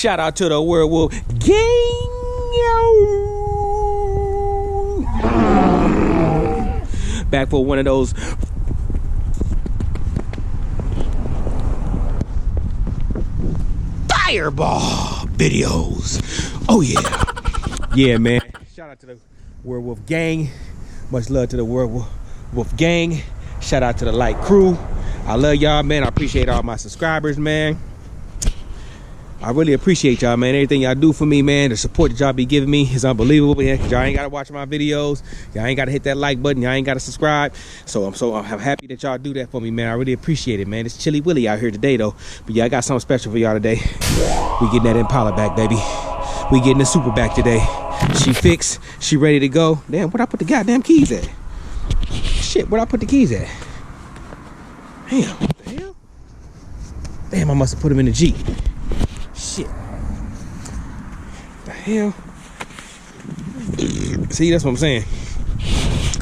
Shout out to the Werewolf Gang. Back for one of those fireball videos. Oh yeah. Yeah, man. Shout out to the Werewolf Gang. Much love to the Werewolf Gang. Shout out to the Light Crew. I love y'all, man. I appreciate all my subscribers, man. I really appreciate y'all, man. Everything y'all do for me, man. The support that y'all be giving me is unbelievable, man. Y'all ain't gotta watch my videos. Y'all ain't gotta hit that like button. Y'all ain't gotta subscribe. So I'm happy that y'all do that for me, man. I really appreciate it, man. It's Chilly Willy out here today, though. But yeah, I got something special for y'all today. We getting that Impala back, baby. We getting the Super back today. She fixed. She ready to go. Damn, where'd I put the goddamn keys at? Shit, where'd I put the keys at? Damn, what the hell? Damn, I must have put them in the Jeep. Shit. The hell? See, that's what I'm saying.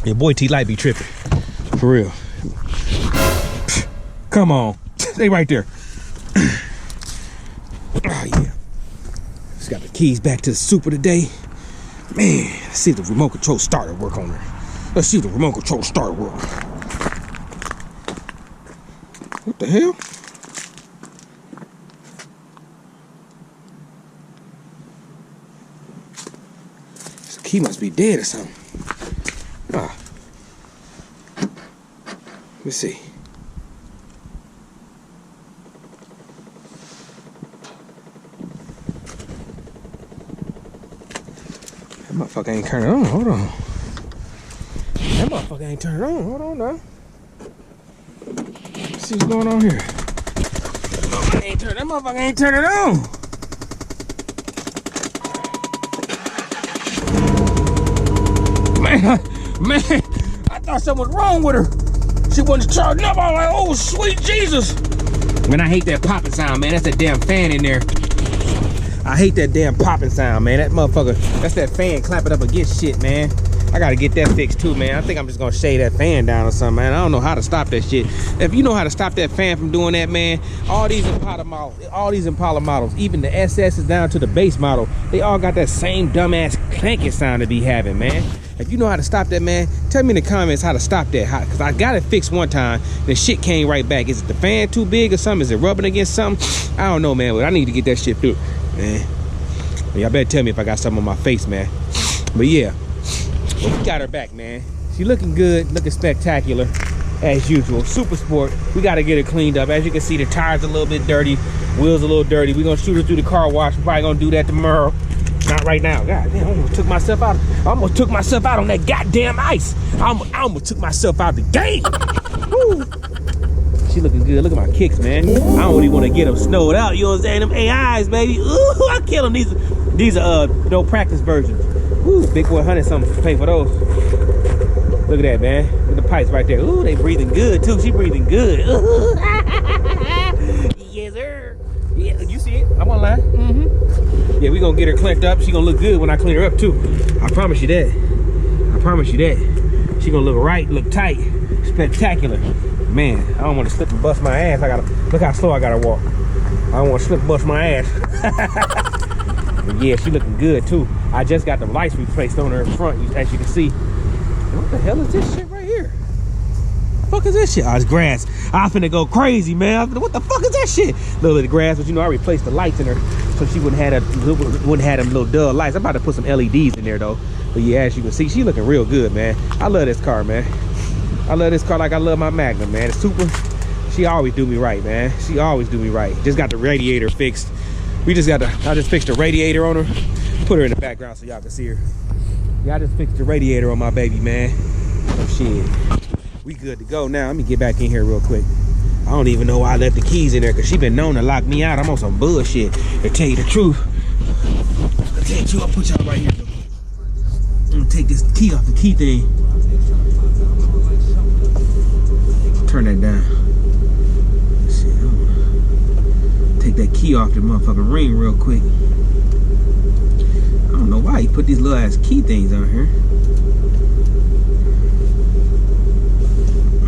Your boy T-Light be tripping. For real. Come on. Stay right there. Oh, yeah. Just got the keys back to the Super today. Man, let's see if the remote control starter work on her. Let's see if the remote control starter work. What the hell? This key must be dead or something. Ah. Let me see. That motherfucker ain't turning on. Hold on. That motherfucker ain't turning on. Hold on now. Let's see what's going on here. That motherfucker ain't turning on. Man, I thought something was wrong with her. She wasn't charging up. I was like, oh, sweet Jesus. Man, I hate that popping sound, man. That's that damn fan in there. I hate that damn popping sound, man. That motherfucker, that's that fan clapping up against shit, man. I gotta get that fixed too, man. I think I'm just gonna shade that fan down or something, man. I don't know how to stop that shit. If you know how to stop that fan from doing that, man, all these Impala models, even the SS is down to the base model, they all got that same dumbass clanking sound to be having, man. If you know how to stop that, man, tell me in the comments how to stop that. Because I got it fixed one time, the shit came right back. Is it the fan too big or something? Is it rubbing against something? I don't know, man, but I need to get that shit through, man. Y'all better tell me if I got something on my face, man. But yeah, we got her back, man. She looking good, looking spectacular, as usual. Super Sport, we got to get her cleaned up. As you can see, the tires a little bit dirty, wheels a little dirty. We're going to shoot her through the car wash. We're probably going to do that tomorrow. Not right now. God damn, I almost took myself out. I almost took myself out on that goddamn ice. I almost took myself out the game. Woo. She looking good. Look at my kicks, man. I don't really want to get them snowed out. You know what I'm saying? Them AIs, baby. Ooh, I kill them. These are no practice versions. Ooh, big boy 100 something to pay for those. Look at that, man. Look at the pipes right there. Ooh, they breathing good too. She breathing good. Ooh. Yes, sir. Yeah, you see it? I'm online. Yeah, we gonna get her cleaned up. She gonna look good when I clean her up too. I promise you that. I promise you that. She gonna look right, look tight, spectacular. Man, I don't want to slip and bust my ass. Look how slow I gotta walk. I don't want to slip and bust my ass. But yeah, she looking good too. I just got the lights replaced on her in front, as you can see. What the hell is this shit right here? What the fuck is this shit? Oh, it's grass. I'm finna go crazy, man. What the fuck is that shit? Little bit of grass, but you know I replaced the lights in her so she wouldn't have them little dull lights. I'm about to put some LEDs in there though. But yeah, as you can see, she looking real good, man. I love this car, man. I love this car like I love my Magnum, man. It's Super. She always do me right, man. She always do me right. Just got the radiator fixed. I just fixed the radiator on her. Put her in the background so y'all can see her. Yeah, I just fixed the radiator on my baby, man. Oh shit. We good to go now. Let me get back in here real quick. I don't even know why I left the keys in there because she been known to lock me out. I'm on some bullshit. To tell you the truth. I'll put y'all right here. I'm gonna take this key off the key thing. Turn that down. Let's see, I'm gonna take that key off the motherfucking ring real quick. I don't know why he put these little ass key things on here.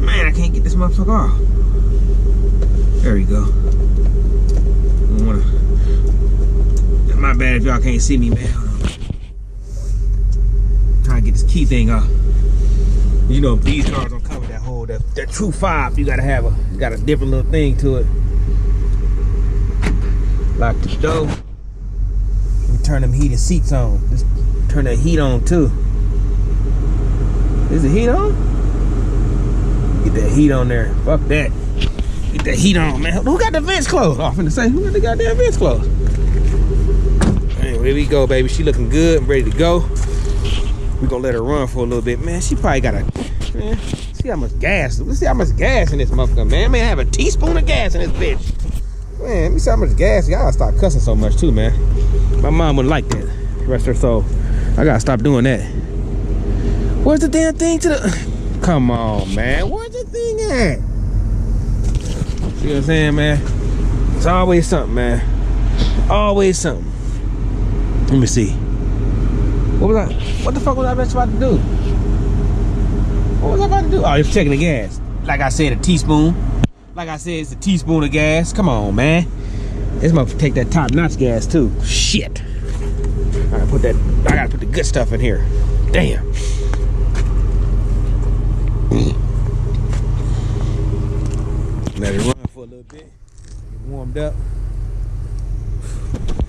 Man, I can't get this motherfucker off. There we go. I don't wanna My bad if y'all can't see me, man. Trying to get this key thing off. You know, these cars don't come with that whole that true fob. You gotta have got a different little thing to it. Lock the door. We turn them heated seats on. Just turn that heat on too. Is the heat on? Get that heat on there. Fuck that. Get that heat on, man. Who got the vents closed? Oh, I'm finna say, who got the goddamn vents closed? Anyway, here we go, baby. She looking good and ready to go. We gonna let her run for a little bit, man. She probably got man, see how much gas. Let's see how much gas in this motherfucker, man. Man, I have a teaspoon of gas in this bitch. Man, let me see how much gas. Y'all gotta stop cussing so much too, man. My mom wouldn't like that. Rest her soul. I gotta stop doing that. Where's the damn thing to the... Come on, man. Where's the thing at? See what I'm saying, man? It's always something, man. Always something. Let me see. What the fuck was I about to do? What was I about to do? Oh, it's checking the gas. Like I said, a teaspoon. Like I said, it's a teaspoon of gas. Come on, man. This motherfucker take that top-notch gas too. Shit. I gotta put the good stuff in here. Damn. Let it run for a little bit. Get warmed up.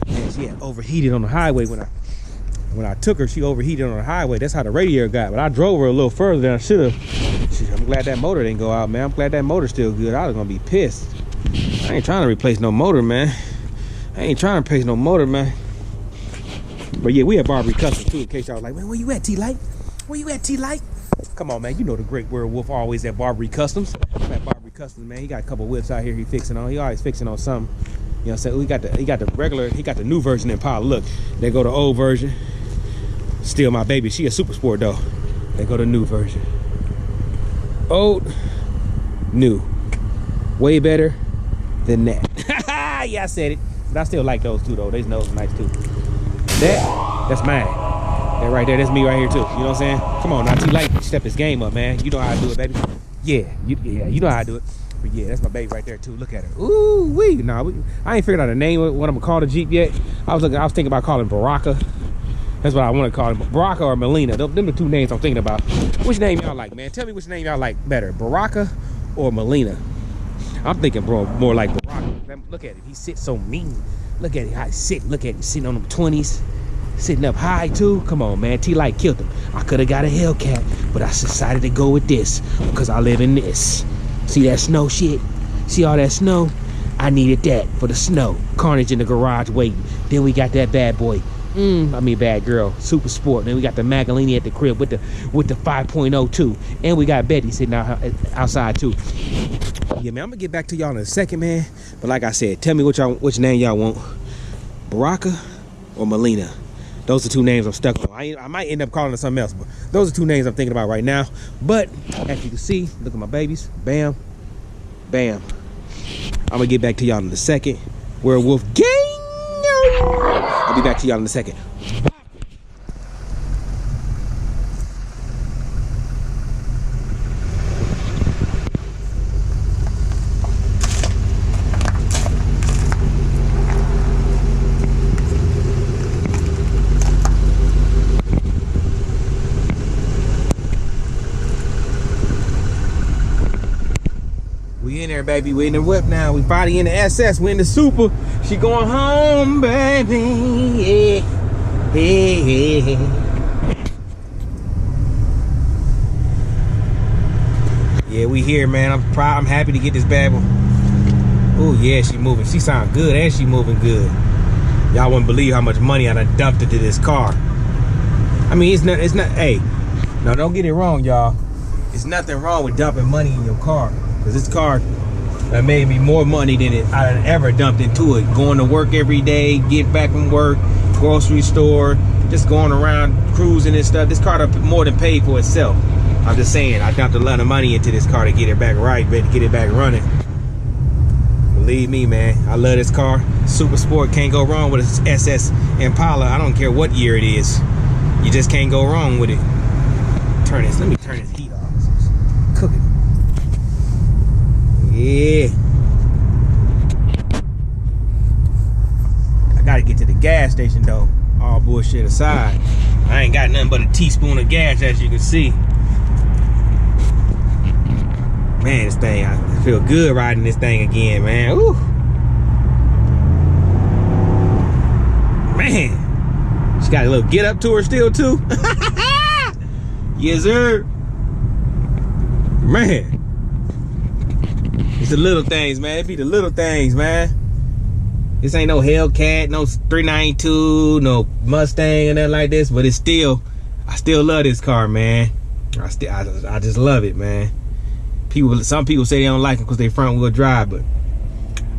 Man, she had overheated on the highway when I took her. She overheated on the highway. That's how the radiator got. But I drove her a little further than I should have. I'm glad that motor didn't go out, man. I'm glad that motor's still good. I was gonna be pissed. I ain't trying to replace no motor, man. I ain't trying to replace no motor, man. But yeah, we had Barbary Customs too, in case y'all was like, man, where you at, T-Light? Where you at, T-Light? Come on, man. You know the great werewolf always at Barbary Customs. I'm at Barbary Customs, man. He got a couple whips out here he fixing on. He always fixing on something. You know what I'm saying? He got the regular, he got the new version Impala. Look, they go to old version. Still my baby. She a Super Sport though. They go to new version. Old, new. Way better than that. Yeah, I said it. But I still like those two though. Those nice too. That's mine. That right there, that's me right here too. You know what I'm saying? Come on, now T-Light, step his game up, man. You know how I do it, baby. Yeah, you know how I do it. But yeah, that's my baby right there too. Look at her. Ooh wee. Nah, I ain't figured out a name of what I'm gonna call the Jeep yet. I was thinking about calling Baraka. That's what I want to call him. Baraka or Melina. Them the two names I'm thinking about. Which name y'all like, man? Tell me which name y'all like better, Baraka or Melina. I'm thinking, bro, more like Baraka. Look at it. He sits so mean. Look at it. How he sit. Look at him sitting on them 20s. Sitting up high too. Come on, man. T-Light killed him. I could have got a Hellcat, but I decided to go with this because I live in this. See that snow shit? See all that snow? I needed that for the snow. Carnage in the garage waiting. Then we got that bad boy. I mean bad girl, Super Sport. Then we got the Magalini at the crib with the 5.0 too. And we got Betty sitting outside too. Yeah, man, I'm gonna get back to y'all in a second, man. But like I said, tell me which name y'all want. Baraka or Melina. Those are two names I'm stuck on. I might end up calling it something else, but those are two names I'm thinking about right now. But as you can see, look at my babies. Bam, bam. I'm gonna get back to y'all in a second. Werewolf gang. I'll be back to y'all in a second. We in there, baby. We in the whip now. We finally in the SS. We in the Super. She going home, baby. Yeah. Yeah. Yeah, we here, man. I'm proud. I'm happy to get this bad one. Oh yeah, she moving. She sound good and she moving good. Y'all wouldn't believe how much money I done dumped into this car. I mean, it's not. Hey, no, don't get it wrong, y'all. It's nothing wrong with dumping money in your car. Cause this car made me more money than I ever dumped into it. Going to work every day, get back from work, grocery store, just going around cruising and stuff. This car more than paid for itself. I'm just saying, I dumped a lot of money into this car to get it back right, to get it back running. Believe me, man, I love this car. Super Sport, can't go wrong with an SS Impala. I don't care what year it is. You just can't go wrong with it. Let me turn this heat off. It's cooking. Yeah. get to the gas station though. All bullshit aside, I ain't got nothing but a teaspoon of gas, as you can see. Man, this thing, I feel good riding this thing again, man. Ooh. Man, she got a little get up to her still too. Yes, sir. Man, it's the little things, man. It be the little things, man. This ain't no Hellcat, no 392, no Mustang or nothing like this, but it's still, I still love this car, man. I just love it, man. Some people say they don't like it because they front wheel drive, but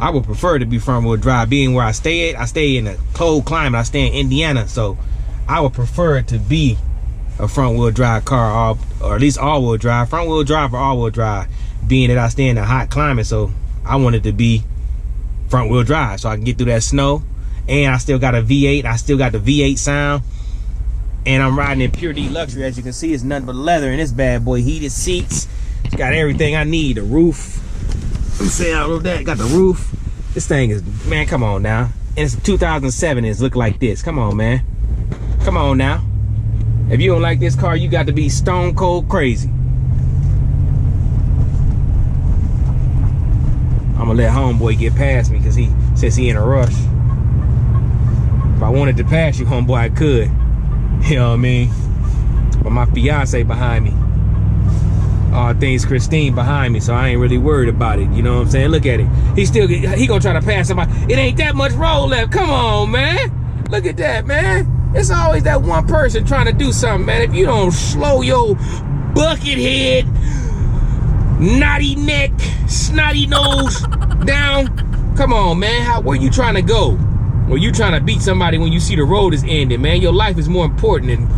I would prefer to be front wheel drive. Being where I stay at, I stay in a cold climate. I stay in Indiana, so I would prefer it to be a front wheel drive car, or at least all wheel drive, front wheel drive or all wheel drive. Being that I stay in a hot climate, so I want it to be front wheel drive so I can get through that snow. And I still got a V8. I still got the V8 sound. And I'm riding in Pure D Luxury. As you can see, it's nothing but leather in this bad boy. Heated seats. It's got everything I need. The roof. I'm saying all of that. Got the roof. This thing is, man, come on now. And it's 2007 and it's look like this. Come on, man. Come on now. If you don't like this car, you got to be stone cold crazy. I'm gonna let homeboy get past me because he says he in a rush. If I wanted to pass you, homeboy, I could. You know what I mean? But my fiance behind me. All things Christine behind me, so I ain't really worried about it. You know what I'm saying? Look at it. He gonna try to pass somebody. It ain't that much road left. Come on, man. Look at that, man. It's always that one person trying to do something, man. If you don't slow your bucket head, knotty neck, snotty nose down, come on, man. Where you trying to go? Where you trying to beat somebody when you see the road is ending, man? Your life is more important, and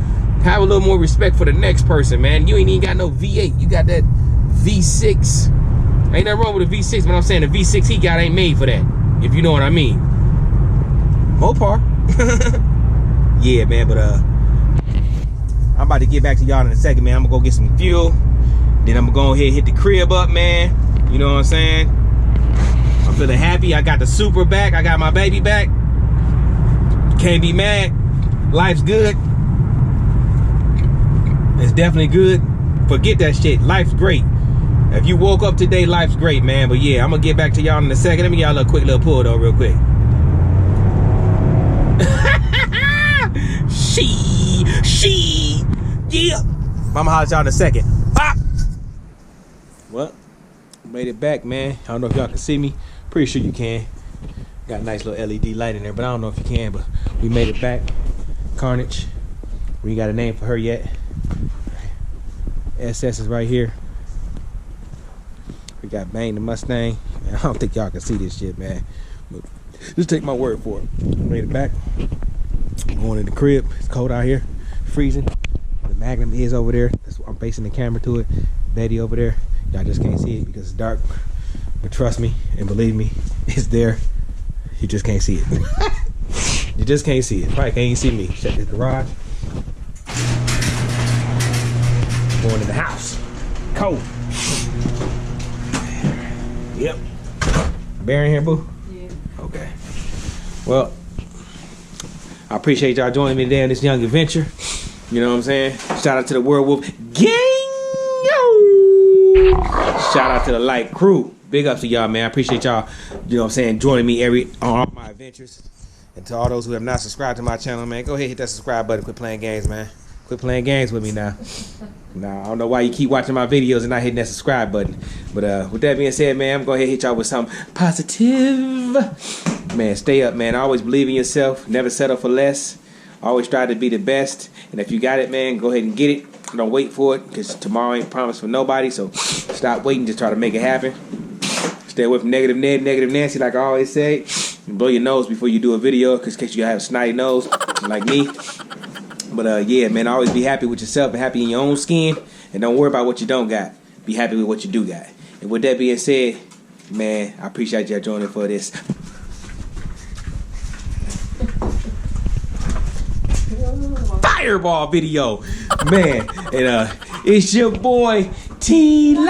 have a little more respect for the next person, man. You ain't even got no V8. You got that V6. Ain't nothing wrong with a V6, but I'm saying the V6 he got ain't made for that, if you know what I mean. Mopar. Yeah, man, but I'm about to get back to y'all in a second, man. I'm gonna go get some fuel. Then I'm gonna go ahead and hit the crib up, man. You know what I'm saying? I'm feeling happy. I got the Super back. I got my baby back. Can't be mad. Life's good. It's definitely good. Forget that shit. Life's great. If you woke up today, life's great, man. But yeah, I'm gonna get back to y'all in a second. Let me get y'all a quick little pull though, real quick. Yeah. I'ma holler at y'all in a second. Pop. Well, made it back, man. I don't know if y'all can see me. Pretty sure you can. Got a nice little LED light in there, but I don't know if you can. But we made it back. Carnage. We ain't got a name for her yet. SS is right here. We got Bang the Mustang. Man, I don't think y'all can see this shit, man. But just take my word for it. Made it back. I'm going in the crib. It's cold out here. Freezing. The Magnum is over there. I'm facing the camera to it. Betty over there. Y'all just can't see it because it's dark. But trust me and believe me, it's there. You just can't see it. You just can't see it. Probably can't even see me. Check this garage. Going to the house. Cold. Yep. Bear in here, boo? Yeah. Okay. Well, I appreciate y'all joining me today on this young adventure. You know what I'm saying? Shout out to the Werewolf Gang. Yo! Shout out to the Light Crew. Big ups to y'all, man. I appreciate y'all, you know what I'm saying, joining me on all my adventures. And to all those who have not subscribed to my channel, man, go ahead and hit that subscribe button. Quit playing games, man. Quit playing games with me now. Now, I don't know why you keep watching my videos and not hitting that subscribe button. But with that being said, man, I'm going to hit y'all with something positive. Man, stay up, man. Always believe in yourself. Never settle for less. Always try to be the best. And if you got it, man, go ahead and get it. Don't wait for it, because tomorrow ain't promised for nobody. So stop waiting. Just try to make it happen. Stay away from negative Ned, negative Nancy, like I always say. And blow your nose before you do a video, because in case you have a snotty nose, like me. But yeah, man, always be happy with yourself and happy in your own skin. And don't worry about what you don't got. Be happy with what you do got. And with that being said, man, I appreciate y'all joining for this fireball video, man. And it's your boy Tlites.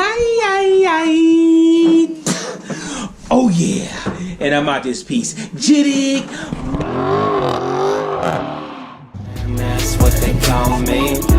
Oh yeah, and I'm out this piece. Jitty. And that's what they call me.